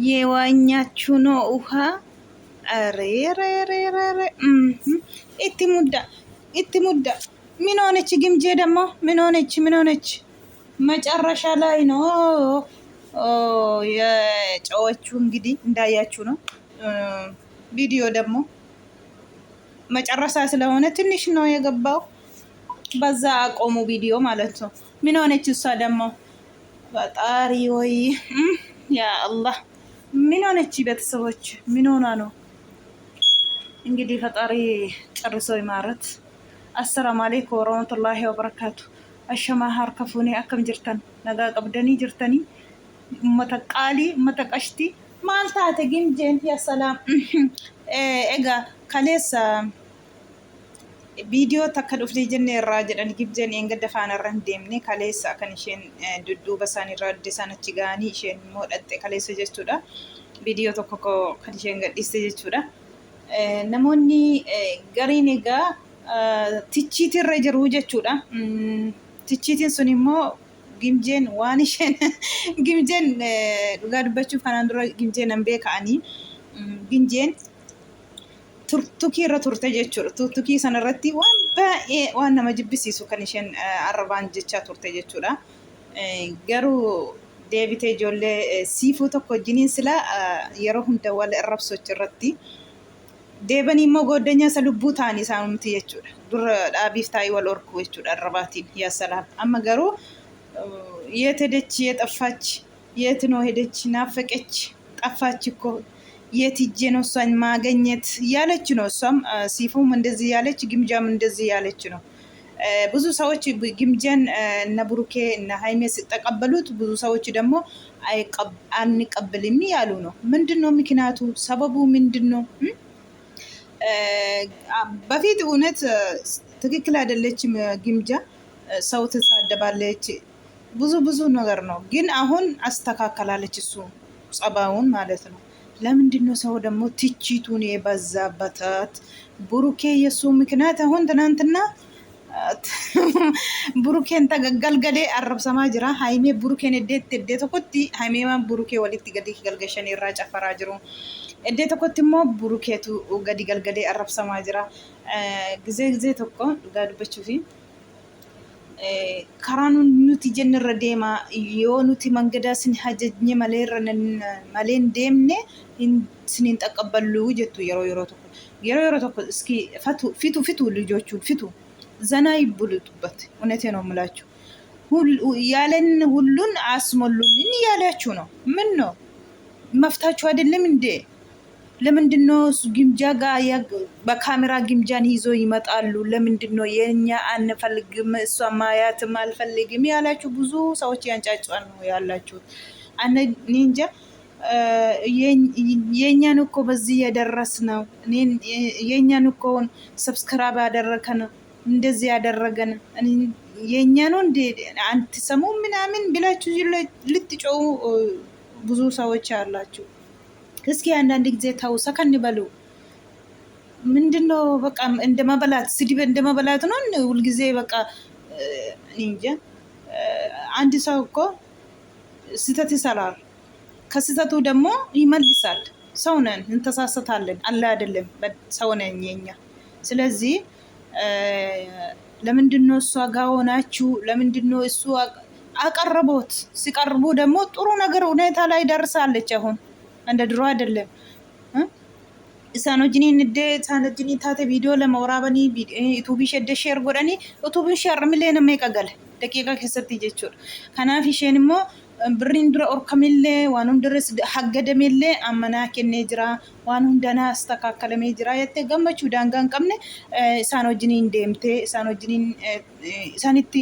የዋኛችሁ ነው ውሃ። አሬ እቲ ሙዳ ምን ሆነች? ግምጄ ደግሞ ምን ሆነች? መጨረሻ ላይ ነው የጨዎቹ እንግዲህ እንዳያችሁ ነው። ቪዲዮ ደግሞ መጨረሻ ስለሆነ ትንሽ ነው የገባው። በዛ አቆሙ ቪዲዮ ማለት ነው። ምን ሆነች እሷ ደግሞ? ፈጣሪ ወይ ያ አላህ ምን ሆነች? ቤተሰቦች ምን ሆና ነው እንግዲህ? ፈጣሪ ጨርሶ ይማረት። አሰላሙ አለይኩም ወረህመቱላሂ ወበረካቱ። አሸማ ሀርከፉኒ አከም ጅርተን ነጋ ቀብደኒ ጅርተኒ መተቃሊ መተቀሽቲ ማልታተ ግምጄን ያ ሰላም ኤጋ ከሌሳ ቪዲዮ takka dhufnee jenne irraa jedhan gibjeen engadda faana irra hin deemne kaleessa kan isheen dudduuba isaan irraa adda isaan achi ga'anii isheen immoo dhatte kaleessa jechuudha. Viidiyoo tokko kan isheen gadhiiste jechuudha. Namoonni gariin egaa tichiitii irra jiru jechuudha. Tichiitiin sun immoo gimjeen waan isheen gimjeen dhugaa dubbachuuf kanaan dura gimjeen an beeka'anii gimjeen turtukii irra turte jechuudha. Turtukii sanarratti waan baay'ee waan nama jibbisiisu kan isheen arrabaan jechaa turte jechuudha. Garuu deebitee ijoollee siifuu tokko wajjiniin sila yeroo hunda wal arrabsochi irratti deebanii immoo goddanyaa isa lubbuu ta'anii isaanumti jechuudha. Dura dhaabiif taa'ii wal orkuu jechuudha arrabaatiin yaa salaam. Amma garuu የት ሄደች? የጠፋች የት ነው ሄደች? ናፈቀች ጠፋች እኮ የት ሂጄ ነው እሷን ማገኘት ያለች ነው። እሷም ሲፉም እንደዚህ ያለች ግምጃም እንደዚህ ያለች ነው። ብዙ ሰዎች ግምጃን እነ ብሩኬ እነ ሃይሜ ሲተቀበሉት፣ ብዙ ሰዎች ደግሞ አንቀበልም ያሉ ነው። ምንድነው ምክንያቱ? ሰበቡ ምንድነው? በፊት እውነት ትክክል አይደለችም ግምጃ። ሰው ትሳደባለች፣ ብዙ ነገር ነው። ግን አሁን አስተካከላለች እሱ ጸባውን ማለት ነው። ለምንድነው ሰው ደግሞ ትችቱን የበዛበታት? ብሩኬ የሱ ምክንያት አሁን ትናንትና ብሩኬን ተገልገሌ አረብሰማ ጅራ ሃይሜ ብሩኬን እዴ ተኮቲ ሃይሜማ ብሩኬ ወሊት ገዲ ገልገሸን ይራ ጨፈራ ጅሩ እዴ ተኮቲ ሞ ብሩኬቱ ገዲ ገልገሌ አረብሰማ ጅራ ጊዜ ተኮ ጋዱበቹ ፊ ከራኑን ኑቲ ጀንረ ዴማ የሆኑቲ መንገዳ ስን ሀጀኝ መሌን ዴምኔ ስኒን ተቀበሉ ጀቱ የሮ ተኮ እስኪ ፊቱ ልጆቹ ፊቱ ዘና ይብሉበት። እውነቴ ነው የምላችሁ። ያለን ሁሉን አስሞሉልን እያላችሁ ነው። ምን ነው መፍታችሁ አይደለም እንዴ? ለምንድነው ግምጃ ጋር በካሜራ ግምጃን ይዞ ይመጣሉ? ለምንድነው የኛ አንፈልግም እሷ ማያትም አልፈልግም ያላችሁ ብዙ ሰዎች ያንጫጫን ነው ያላችሁ። እንጃ የኛን እኮ በዚህ ያደረስነው የኛን እኮ ሰብስክራይብ ያደረከን እንደዚህ ያደረገን የኛ ነው እንዴ? አንተሰሙ ምናምን ብላችሁ ልትጮው ብዙ ሰዎች አላችሁ። እስኪ አንዳንድ ጊዜ ታው ሰከን በሉ። ምንድነው በቃ እንደማበላት ስድብ እንደማበላት ነው ሁልጊዜ በቃ እንጃ። አንድ ሰው እኮ ስህተት ይሰራል፣ ከስህተቱ ደግሞ ይመልሳል። ሰው ነን፣ እንተሳሰታለን። አለ አይደለም ሰው ነን የኛ። ስለዚህ ለምንድነው እሷ ጋር ሆናችሁ? ለምንድነው እሱ አቀረቦት? ሲቀርቡ ደግሞ ጥሩ ነገር ሁኔታ ላይ ደርሳለች። አሁን እንደ ድሮ አይደለም። ኢሳኖጅኒ ንደ ኢሳኖጅኒ ታተ ቪዲዮ ለመውራበኒ ዩቲዩብ ሸደ ሼር ጎዳኒ ዩቲዩብ ሼር ሚሊዮን መቀገል ደቂቃ ከሰት ይጀቹ ከናፊ ሸንሞ ብሪን ድረ ኦርከሚለ ዋኑን ድረስ ሀገደሚለ አመና ከነ ጅራ ዋኑን ደና አስተካከለሜ ጅራ የተ ገመቹ ዳንጋን ቀምነ ኢሳኖጅኒ እንደምቴ ኢሳኖጅኒ ኢሳኒቲ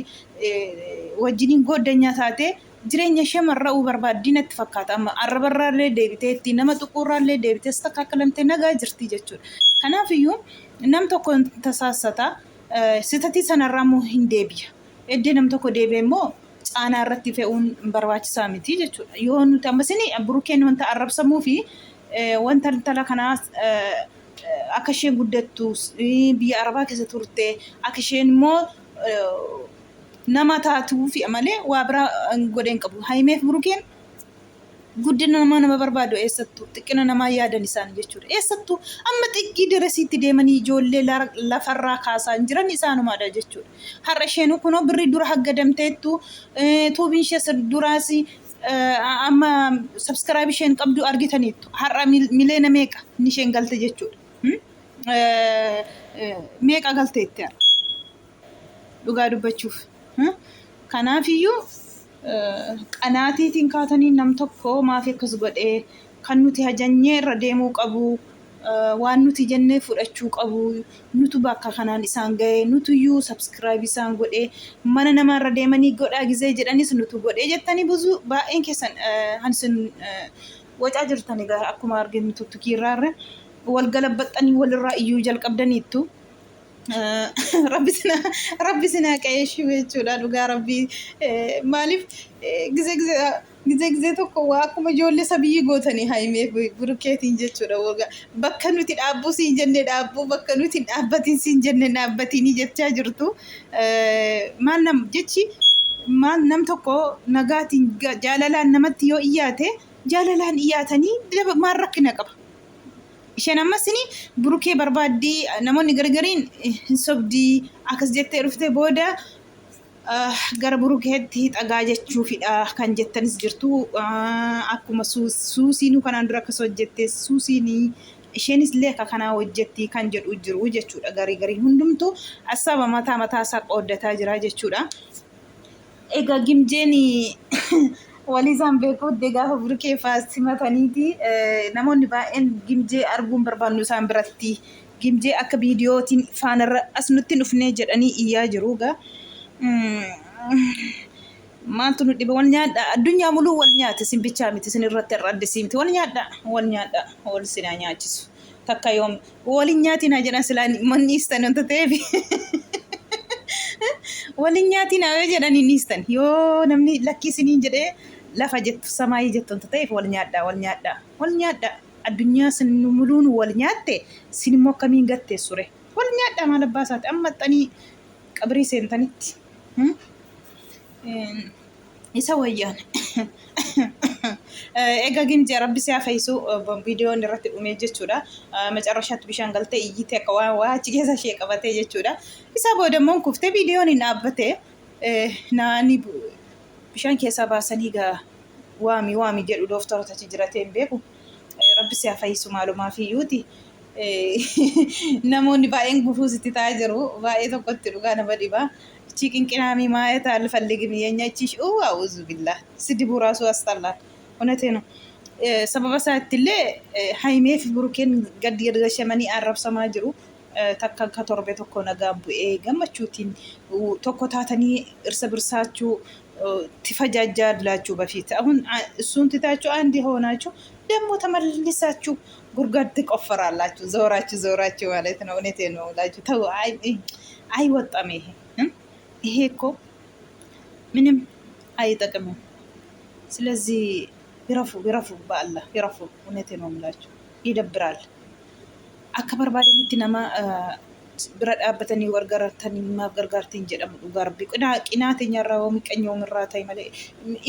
ወጅኒ ጎደኛ ታቴ jireenya ishee marra'uu barbaaddiinatti fakkaata. Amma arrabarraallee deebiteetti nama xuqqurraallee deebitee istakkaakkalamtee nagaa jirti jechuudha. Kanaafiyyuu nam tokko tasaasata sitatii sanarraa immoo hin deebi'a. Eddee nam tokko deebi'e immoo caanaa irratti fe'uun barbaachisaa miti jechuudha. Yoo nuti ammasini burukeen wanta arrabsamuu fi wanta intala kanaa akka isheen guddattu biyya arabaa keessa turte akka isheen immoo nama taatu fi amale waa bira godhen qabu. Haimeef burukeen guddina nama barbaadu eessattuu xiqqina namaa yaadan isaan jechuudha. Eessattuu amma xiqqii dirasiitti deemanii ijoollee lafarraa kaasaa hin jiran isaanumaadha jechuudha. Har'a isheen kunoo birrii dura haggadamteettu tuubiin ishee duraas amma subscribe isheen qabdu argitaniittu. Har'a miliyoona meeqa inni isheen galte jechuudha. Meeqa galteetti har'a dhugaa dubbachuuf. Kanaafiyyuu qanaatiitiin kaatanii nam tokko maaf akkas godhee kan nuti hajanyee irra deemuu qabu waan nuti jennee fudhachuu qabu nutu bakka kanaan isaan ga'e nutuyyuu subscribe isaan godhee mana namaarra deemanii godhaa gizee jedhanis nutu godhee jettanii buzu baay'een keessan hansin wacaa jirtanii akkuma arginu tuttukiirraarra wal galabbaxanii walirraa iyyuu jalqabdaniittu. Rabbi sina qayeeshuu jechuudha dhugaa rabbii maaliif gizee tokko waa akkuma ijoollee sabiyyii gootanii haimee burukeetiin jechuudha bakka nuti dhaabbuu siin jenne dhaabbuu bakka nuti dhaabbatiin siin jenne dhaabbatiin jechaa jirtu maal nam tokko nagaatiin jaalalaan namatti yoo iyyaate jaalalaan iyyaatanii maal rakkina qaba. Isheen ammasini burukee barbaaddii namoonni gargariin hin sobdii akkas jettee dhuftee booda gara burukeetti dhagaa jechuufidha kan jettanis jirtu akkuma suusiinuu kanaan dura akkas hojjettee suusiinii isheenis illee akka kanaa hojjetti kan jedhu jiru jechuudha. Garii hundumtuu asaba mataa isaa qooddataa jira jechuudha. Egaa gimjeeni walisaan beekuudde gaafa burukee faasimataniiti namoonni baay'een gimjee arguun barbaannu isaan biratti gimjee akka viidiyootiin faanarra as nutti dhufnee jedhanii iyyaa jiru gaa maaltu nu dhiba wal nyaadha addunyaa muluu wal nyaate simbichaa miti sin irratti irra addisiimti wal nyaadha wal sinaa nyaachisu takka yoom waliin nyaatina jedhan silaa manni istan wanta ta'eef waliin nyaatina jedhanii niistan yoo namni lakkisiniin jedhee lafa jettu samaayii jettu wanta ta'eef wal nyaadha addunyaa sin muluun wal nyaatte sin immoo akkamiin gattee sure wal nyaadha maal abbaa isaati amma xanii qabrii seentanitti isa wayyaan egaa gimjee rabbi si hafaysu viidiyoon irratti dhumee jechuudha. Macarrashaatti bishaan galtee iyyitee akka waa achi keessa ishee qabatee jechuudha. Isa booda immoo kuftee viidiyoon hin dhaabbatee naani bishaan keessaa baasanii gaa waami jedhu dooftorota achi jiratee hin beeku. Rabbi si hafaysu maalumaaf iyyuuti. Namoonni baay'een gufuu sitti ta'aa jiru. Baay'ee tokkotti dhugaa nama dhibaa. Qinqinaamii maayeta alfalligimi yenyachish auzu billah sidibu ራሱ ያስጠላል እውነቴ ነው ሰበበ ሳትለ ሃይሜፍ ብሩኬን ገድገሸመኒ አረብሰማ ጅሩ ተካ ከቶርቤ ተኮ ነጋቡ ገመቹቲን ተኮታተኒ እርስ በርሳችሁ ትፈጃጃላችሁ በፊት አሁን እሱን ትታችሁ አንድ ሆናችሁ ደግሞ ተመልሳችሁ ጉርጓድ ትቆፈራላችሁ ዞራችሁ ማለት ነው እውነቴ ነው ላችሁ ተው አይወጣም ይሄ እኮ ምንም አይጠቅምም። ስለዚህ ይረፉ በአላህ ይረፉ። እውነቴ ነው የምላችሁ ይደብራል። አከበር ባደንቲ ነማ bira dhaabbatanii wargarartanii maaf gargaartiin jedhamu dhugaa rabbii qinaatenya irraa waa miqanyoo irraa ta'e malee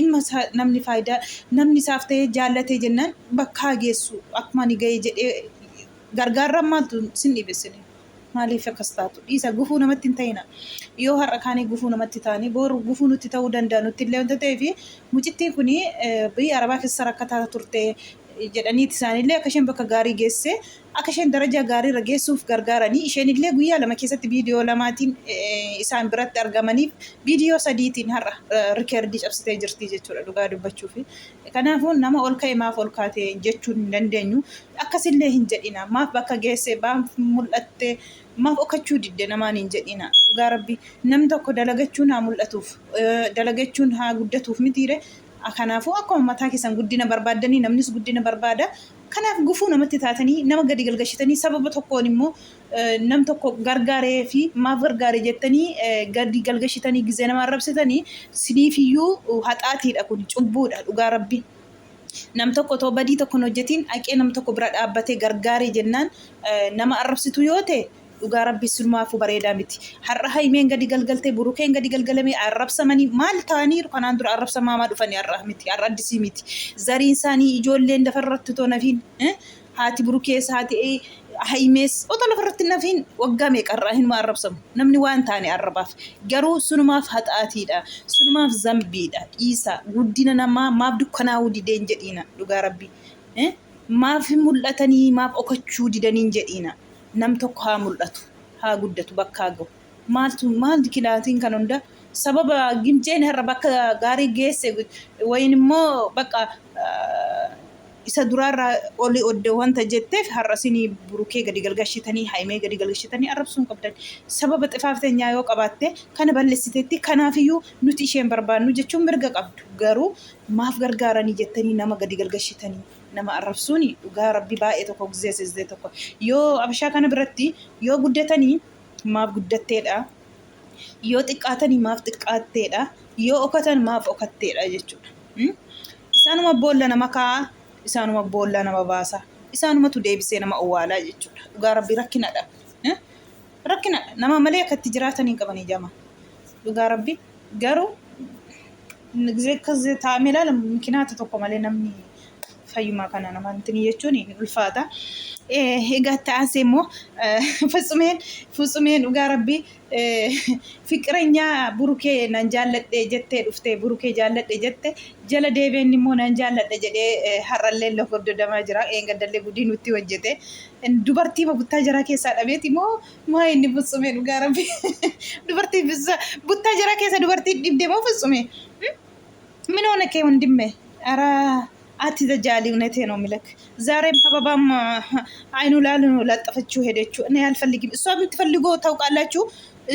imma namni faayidaa namni isaaf ta'ee jaallatee jennaan bakka geessu akkuma ni ga'ee jedhee gargaarran maaltu sin dhibesine maaliif akkas taatu dhiisa gufuu namatti hin ta'ina yoo har'a kaanii gufuu namatti ta'anii boru gufuu nutti ta'uu danda'a nutti illee wanta ta'eef mucittiin kuni biyya arabaa keessa rakkataa turte jedhaniiti isaanillee akka isheen bakka gaarii geesse akka isheen daraja gaarii irra geessuuf gargaaranii isheenillee guyyaa lama keessatti viidiyoo lamaatiin isaan biratti argamaniif viidiyoo sadiitiin har'a rikeerdii cabsitee jirti jechuudha dhugaa dubbachuuf. Kanaafuu nama ol ka'e maaf ol kaatee jechuun hin dandeenyu akkasillee hin jedhina maaf bakka geesse maaf mul'atte maaf okkachuu didde namaan hin jedhina dhugaa rabbi nam tokko dalagachuun haa mul'atuuf dalagachuun haa guddatuuf mitiire. Kanaafuu akkuma mataa keessan guddina barbaadanii namnis guddina barbaada. Kanaaf gufuu namatti taatanii nama gadi galgashitanii sababa tokkoon immoo nam tokko gargaaree fi maaf gargaaree jettanii gadi galgashitanii gizee nama arrabsitanii siniifiyyuu haxaatiidha kun cubbuudha dhugaa rabbi. Nam tokko badii tokkoon hojjetiin haqee nam tokko bira dhaabbatee gargaaree jennaan nama arrabsitu yoo ta'e dhugaa rabbi sulmaafu bareedaa miti har'a haymeen gadi galgaltee burukeen gadi galgalamee arrabsamanii maal ta'aniiru kanaan dura arrabsamaa dhufanii har'a miti har'a addisii miti zariin isaanii ijoolleen lafarratti too nafiin haati burukees haati haymees otoo lafarratti nafiin waggaa meeqarraa hin arrabsamu namni waan taane arrabaaf garuu sunumaaf haxaatiidha sunumaaf zambiidha dhiisa guddina namaa maaf dukkanaa'uu dideen jedhiina dhugaa rabbi maaf mul'atanii maaf okachuu didaniin jedhiina nam tokko haa mul'atu haa guddatu bakka gahu maaltu kilaatiin kan hunda sababa gimjeen har'a bakka gaarii geesse wayin immoo bakka isa duraarraa oli odde wanta jetteef har'a sinii burukee gadi galgashitanii haymee gadi galgashitanii arrabsuun qabdan sababa xifaafteenyaa yoo qabaatte kana balleessiteetti kanaafiyyuu nuti isheen barbaannu jechuun mirga qabdu garuu maaf gargaaranii jettanii nama gadi galgashitanii nama arrabsuuni dhugaa rabbi baay'ee tokko gizeessisdee tokko yoo abashaa kana biratti yoo guddatanii maaf guddatteedha yoo xiqqaatanii maaf xiqqaatteedha yoo okatan maaf okatteedha jechuudha isaanuma boolla nama kaa isaanuma boolla nama baasa isaanumatu deebisee nama owwaalaa jechuudha dhugaa rabbi rakkinadha nama malee akkatti jiraatanii qabanii jama dhugaa rabbi garuu gisee taa'amee ilaalamu mikinaata tokko malee namni fayyumaa kana namantin jechuun ulfaata egaa ta'anse immoo futsumeen dhugaa rabbi fiqireenyaa burukee nan jaalladhe jettee dhuftee burukee jaalladhe jette jala deebeen immoo nan jaalladhe jedhee har'allee lafa hoddodamaa jira eengaddallee gudii nutti hojjete dubartii buttaa jara keessaa dhabeeti immoo maa inni futsumee dhugaa rabbi dubartii buttaa jara keessa dubartii dhibdee moo futsumee ምን ሆነ ወንድሜ ኧረ አትዘጃሊ እውነቴ ነው የሚልክ ዛሬም ሀባባም አይኑ ላል ነው ላጠፈችው ሄደችው እኔ አልፈልግም እሷ የምትፈልገው ታውቃላችሁ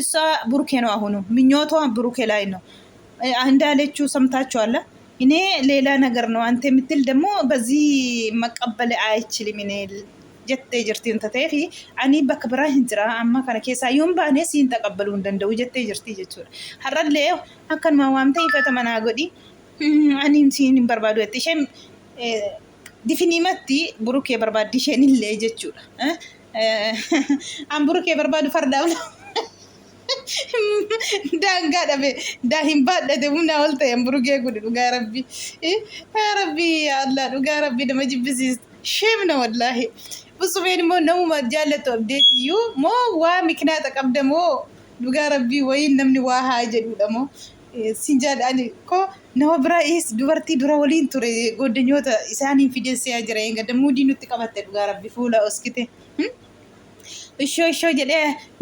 እሷ ብሩኬ ነው አሁኑ ምኞቷ ብሩኬ ላይ ነው እንዳለችው ሰምታችኋል እኔ ሌላ ነገር ነው አንተ የምትል ደግሞ በዚህ መቀበል አይችልም እኔ ጀቴ ጅርቲን ተተፊ አኒ በክብራ እንጅራ አማ ከነ ኬሳ ዩም ባኔ ሲን ተቀበሉ እንደው ጀቴ ጅርቲ ጀቹ ሐረለ አከን ማዋምተ ይፈተመና ጎዲ አኒም ሲን በርባዱ እትሸም ዲፊኒመቲ ብሩኬ በርባዲ ሸን ለ ጀቹ አም ብሩኬ በርባዱ ፈርዳው ዳንጋ ደበ ዳሂም ባደደ ሙና ወልተ ብሩኬ ጉድ ዱጋ ረቢ አላህ ዱጋ ረቢ ደመጅብሲ ሼም ነው ወላሂ ፍጹሜን ሞ ነው ማጃለቶ አብዴት ዩ ሞ ዋ ምክንያት ተቀብደሞ ዱጋ ረቢ ወይ ነምኒ ዋ ሃጀዱ ደሞ ሲንጃድ አኒ ኮ ነው ብራኢስ ዱበርቲ ዱራ ወሊን ቱሬ ጎደኞታ ኢሳኒ ፊደስ ያጅራ እንገደ ሙዲኑ ተቀበተ ዱጋ ረቢ ፉላ እስኪቴ እሾ ጀደ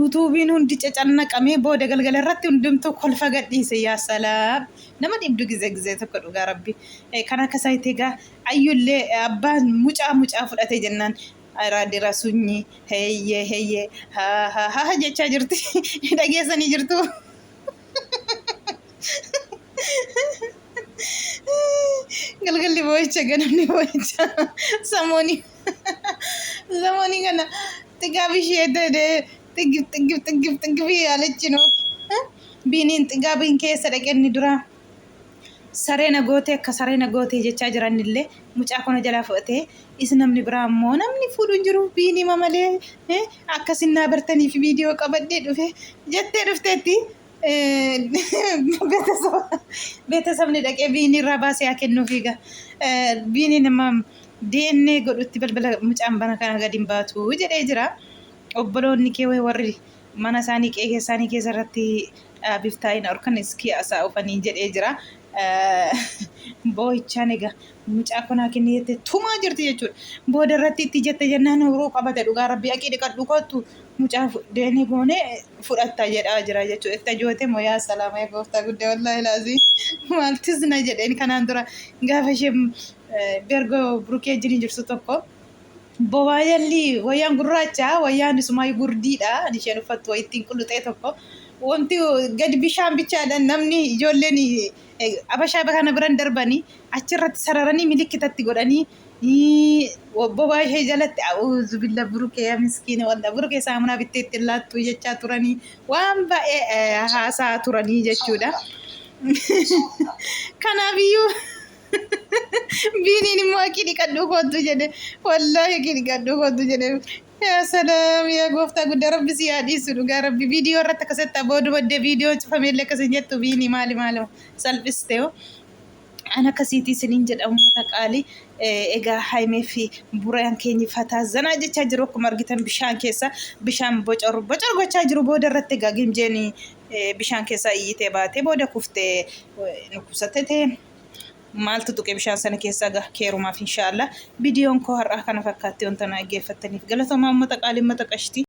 ዩቲዩብን ሁንዲ ጨጨነቀሜ ቦደ ገልገለ ረት ሁንድምቶ ኮልፈ ገዲስ ያ ሰላም ነመድ ይብዱ ጊዜ ተከዱ ጋ ረቢ ከና ከሳይቴ ጋ አዩሌ አባን ሙጫ ፍዳቴ ጀናን አራዲ ራሱኝ ሄየ ሃ ጀቻ ጅርቲ ደገሰኒ ጅርቱ ገልገሊ ቦይቸ ገነኒ ቦይቸ ሰሞኒ ገና ጥጋብሽ የደደ ጥግብ ያለች ነው ቢኒን ጥጋብን ከሰ ደቀኒ ዱራ ሰሬነ ጎቴ ከሰሬነ ጎቴ ጀቻ ጅራንለ ሙጫ ኮነ ጀላ ፈቴ isnamni biraammoo namni fuudhuun jiru biini mamalee akkasina bartanii fi viidiyoo qabadde dhufe jettee dhufteetti beetasabni dhaqee biini irraa baasee haa kennuufiiga biini nama DNA godhutti balbala mucaan bana kana gadi hin baatu jedhee jira obboloonni kee warri mana isaanii qe'ee isaanii keessatti biftaa'ina orkan iskii asaa ufanii jedhee jira boo'ichaan egaa mucaa kanaa kennite tumaa jirti jechuudha booda irratti itti jette jennaan uruu qabate dhugaa rabbi aqii dhiqadhu kottu mucaa deeni goone fudhatta jedhaa jira jechuudha itti joote moo yaa salaama yaa gooftaa guddaa wallaahi laazii maaltis na jedheen kanaan dura gaafa ishee bergo burukee jiniin jirtu tokko bobaajalli wayyaan gurraacha wayyaan isumaa gurdiidha isheen uffattu wayittiin qulluxee tokko wanti gadi bishaan bichaadhaan namni ijoolleen abashaa bakana biran darbanii achirratti sararanii milikkitatti godhanii bobaa ishee jalatti a'uuzu billa burukee yaa miskiina walla burukee saamunaa bitteetti laattuu jechaa turanii waan baay'ee haasaa turanii jechuudha kanaafiyyuu biiniin immoo akki dhiqadhuu kootu jedhe wallaahi akki dhiqadhuu kootu jedhe يا سلام يا قوفتا قد ربي سيادي سلو يا ربي فيديو رتك ستة بود ود فيديو تفهمي لك سنجتو بيني مالي سلبستيو أنا كسيتي سنين جد أو متقالي إيجا حيمي في بريان كيني فتا زنا جي تجربك مرجتن بشان كيسا بشان بجر جو تجرب بود رتك جيم جاني بشان كيسا يتباتي بود كفته نكوستته maaltu tuqee bishaan sana keessaa keerumaaf inshallah viidiyoon koo har'aa kana fakkaatti wanta na geeffattaniif galatooma uummata qaalii uummata qashtii